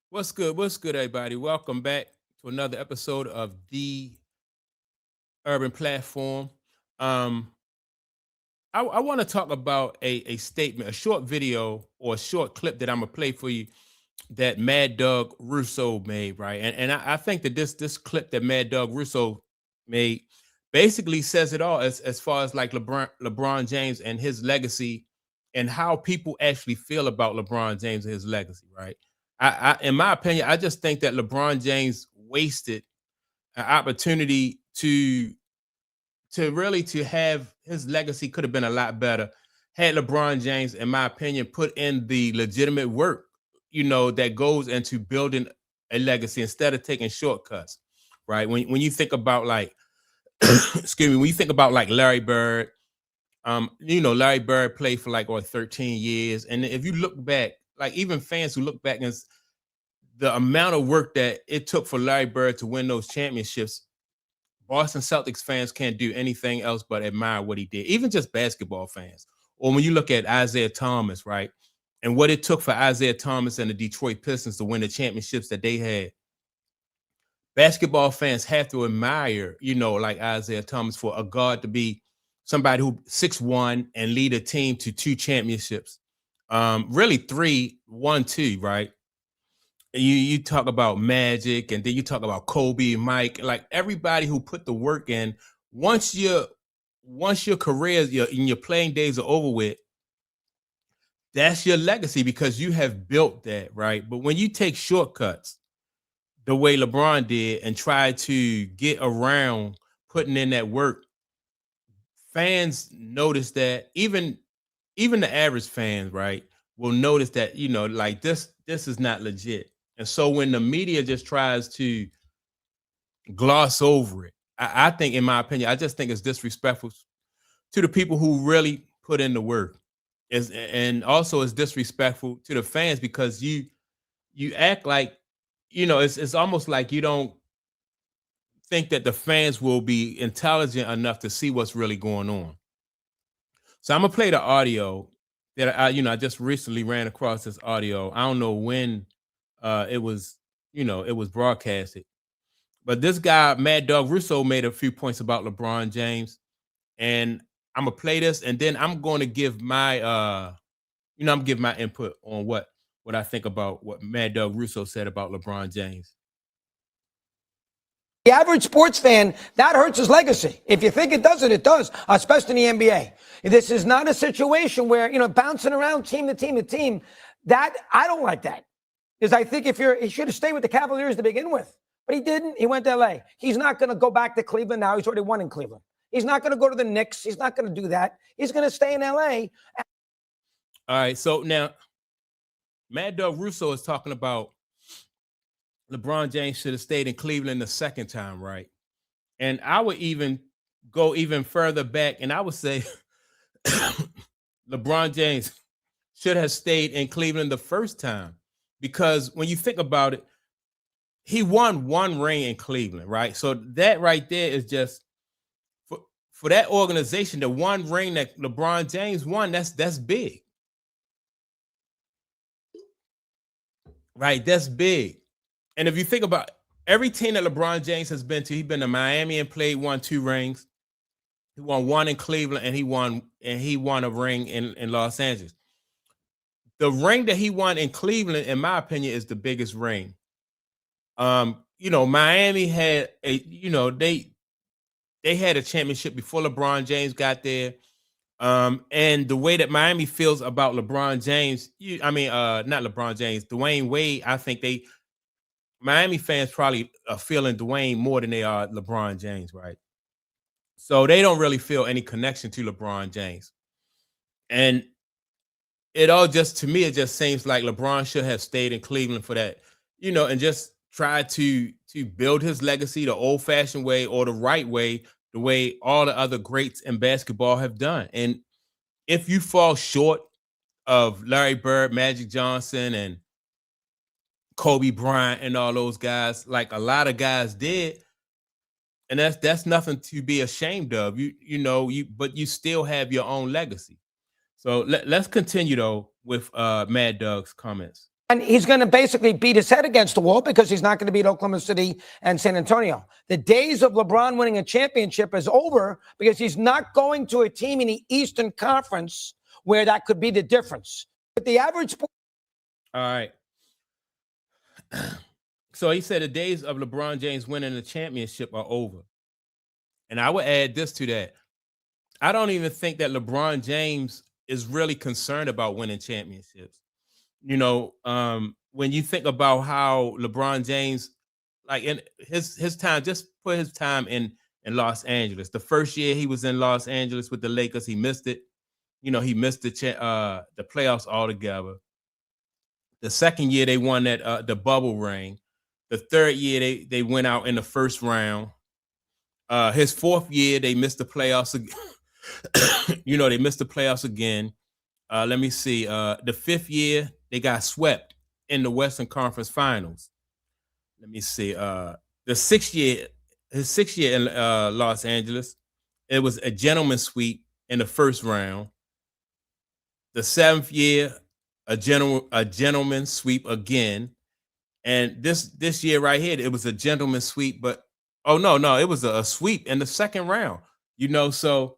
What's good? What's good, everybody? Welcome back to another episode of the Urban Platform. Um, I want to talk about a statement, a short video or a short clip that I'm gonna play for you that Mad Dog Russo made, right? And I think that this clip that Mad Dog Russo made basically says it all as far as like LeBron James and his legacy and how people actually feel about LeBron James and his legacy, right? In my opinion, I just think that LeBron James wasted an opportunity to have his legacy could have been a lot better had LeBron James, in my opinion, put in the legitimate work, that goes into building a legacy instead of taking shortcuts, right? When you think about like, excuse me, when you think about like Larry Bird, Larry Bird played for like 13 years, and if you look back, like even fans who look back and the amount of work that it took for Larry Bird to win those championships, Boston Celtics fans can't do anything else but admire what he did, even just basketball fans. Or when you look at Isaiah Thomas, right? And what it took for Isaiah Thomas and the Detroit Pistons to win the championships that they had. Basketball fans have to admire, like Isaiah Thomas for a guard to be somebody who 6'1" and lead a team to two championships. Really three, one, two, right? You talk about Magic, and then you talk about Kobe, Mike, like everybody who put the work in. Once your career, your playing days are over with, that's your legacy because you have built that, right? But when you take shortcuts the way LeBron did and try to get around putting in that work, fans notice that even the average fans, right, will notice that, like this is not legit. And so when the media just tries to gloss over it, I think, in my opinion, I just think it's disrespectful to the people who really put in the work. And also it's disrespectful to the fans because you act like, it's almost like you don't think that the fans will be intelligent enough to see what's really going on. So I'm gonna play the audio that I just recently ran across this audio. I don't know when it was, it was broadcasted. But this guy, Mad Dog Russo, made a few points about LeBron James. And I'm gonna play this, and then I'm going to give my I'm give my input on what I think about what Mad Dog Russo said about LeBron James. The average sports fan, that hurts his legacy. If you think it doesn't, it does, especially in the NBA. This is not a situation where, bouncing around team to team to team. That, I don't like that. Because I think he should have stayed with the Cavaliers to begin with. But he didn't. He went to LA. He's not going to go back to Cleveland now. He's already won in Cleveland. He's not going to go to the Knicks. He's not going to do that. He's going to stay in LA. All right. So now, Mad Dog Russo is talking about LeBron James should have stayed in Cleveland the second time, right? And I would even go even further back, and I would say LeBron James should have stayed in Cleveland the first time, because when you think about it, he won one ring in Cleveland, right? So that right there is just for that organization, the one ring that LeBron James won, that's big. Right? That's big. And if you think about every team that LeBron James has been to, he's been to Miami and won two rings. He won one in Cleveland, and he won a ring in Los Angeles. The ring that he won in Cleveland, in my opinion, is the biggest ring. Miami had they had a championship before LeBron James got there. And the way that Miami feels about LeBron James, not LeBron James, Dwayne Wade, I think Miami fans probably are feeling Dwayne more than they are LeBron James, right? So they don't really feel any connection to LeBron James. And it all just, to me, it just seems like LeBron should have stayed in Cleveland for that, and just try to build his legacy the old-fashioned way or the right way, the way all the other greats in basketball have done. And if you fall short of Larry Bird, Magic Johnson, and Kobe Bryant and all those guys, like a lot of guys did, and that's nothing to be ashamed of. But you still have your own legacy. So let's continue though with Mad Dog's comments. And he's going to basically beat his head against the wall because he's not going to beat Oklahoma City and San Antonio. The days of LeBron winning a championship is over because he's not going to a team in the Eastern Conference where that could be the difference. But the average. All right. So he said the days of LeBron James winning the championship are over. And I would add this to that. I don't even think that LeBron James is really concerned about winning championships. When you think about how LeBron James, like in his time, just put his time in Los Angeles. The first year he was in Los Angeles with the Lakers, he missed it. He missed the playoffs altogether. The second year they won that the bubble ring. The third year they went out in the first round. His fourth year they missed the playoffs again. They missed the playoffs again. Let me see. The fifth year they got swept in the Western Conference Finals. Let me see. His sixth year in Los Angeles, it was a gentleman's sweep in the first round. The seventh year, a gentleman's sweep again. And this year right here, it was a gentleman's sweep, but it was a sweep in the second round. So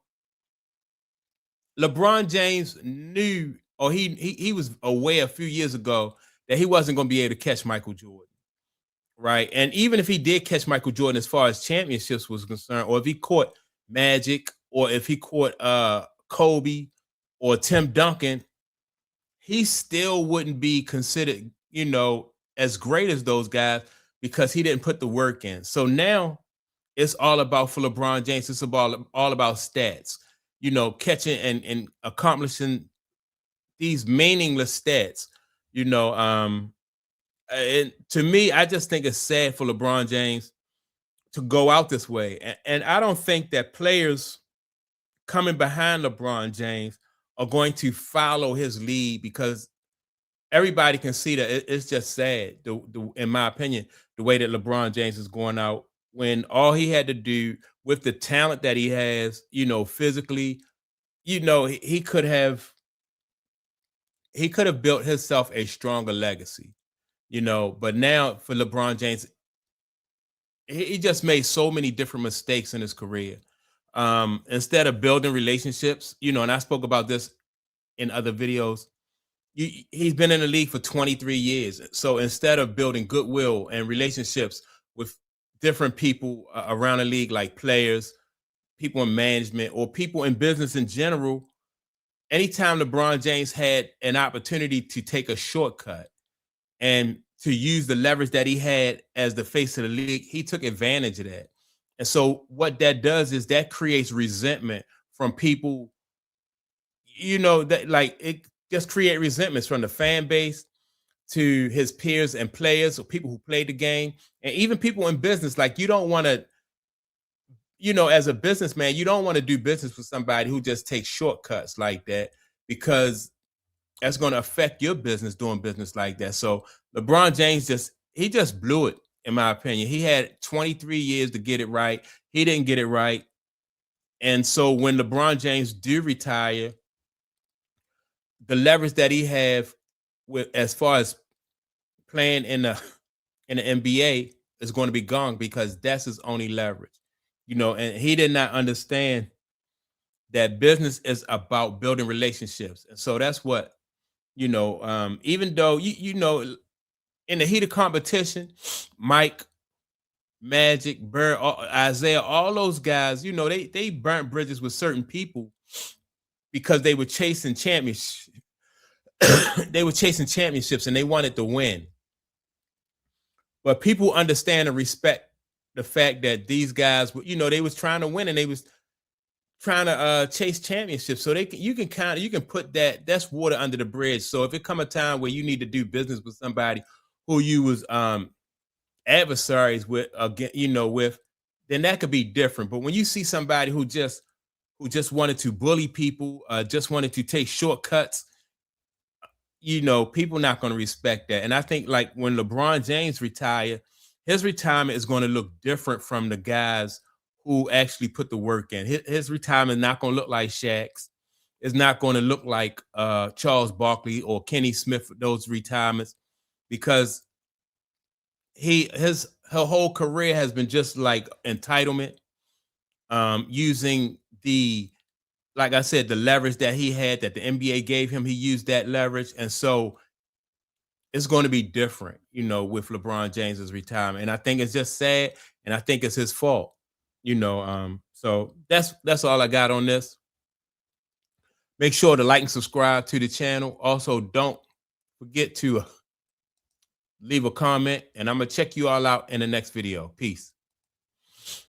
LeBron James knew, or he was aware a few years ago that he wasn't going to be able to catch Michael Jordan, right? And even if he did catch Michael Jordan as far as championships was concerned, or if he caught Magic, or if he caught Kobe or Tim Duncan, he still wouldn't be considered, as great as those guys because he didn't put the work in. So now it's all about, for LeBron James, it's all about stats, catching and accomplishing these meaningless stats, and to me, I just think it's sad for LeBron James to go out this way. And I don't think that players coming behind LeBron James are going to follow his lead, because everybody can see that it's just sad, in my opinion, the way that LeBron James is going out, when all he had to do with the talent that he has, physically, he could have built himself a stronger legacy, but now for LeBron James, he just made so many different mistakes in his career. Instead of building relationships, and I spoke about this in other videos, he's been in the league for 23 years. So instead of building goodwill and relationships with different people around the league, like players, people in management, or people in business in general, anytime LeBron James had an opportunity to take a shortcut and to use the leverage that he had as the face of the league, he took advantage of that. And so what that does is that creates resentment from people, that like it just create resentments from the fan base to his peers and players, or people who play the game, and even people in business. Like, you don't want to, as a businessman, you don't want to do business with somebody who just takes shortcuts like that, because that's going to affect your business doing business like that. So LeBron James just blew it, in my opinion. He had 23 years to get it right. He didn't get it right. And so when LeBron James do retire, the leverage that he have with, as far as playing in the NBA, is going to be gone, because that's his only leverage. And he did not understand that business is about building relationships. And so that's what, even though, in the heat of competition, Mike, Magic, Bird, Isaiah, all those guys, they burnt bridges with certain people because they were chasing championships. They were chasing championships and they wanted to win. But people understand and respect the fact that these guys, they was trying to win, and they was trying to chase championships. So you can put that's water under the bridge. So if it come a time where you need to do business with somebody who you was adversaries with, then that could be different. But when you see somebody who just wanted to bully people, just wanted to take shortcuts, people not going to respect that. And I think, like, when LeBron James retire, his retirement is going to look different from the guys who actually put the work in. His retirement is not going to look like Shaq's. It's not going to look like Charles Barkley or Kenny Smith, those retirements. because her whole career has been just like entitlement, using the, like I said, the leverage that he had, that the NBA gave him. He used that leverage, and so it's going to be different, with LeBron James's retirement. And I think it's just sad, and I think it's his fault, So that's all I got on this. Make sure to like and subscribe to the channel. Also, don't forget to leave a comment, and I'm gonna check you all out in the next video. Peace.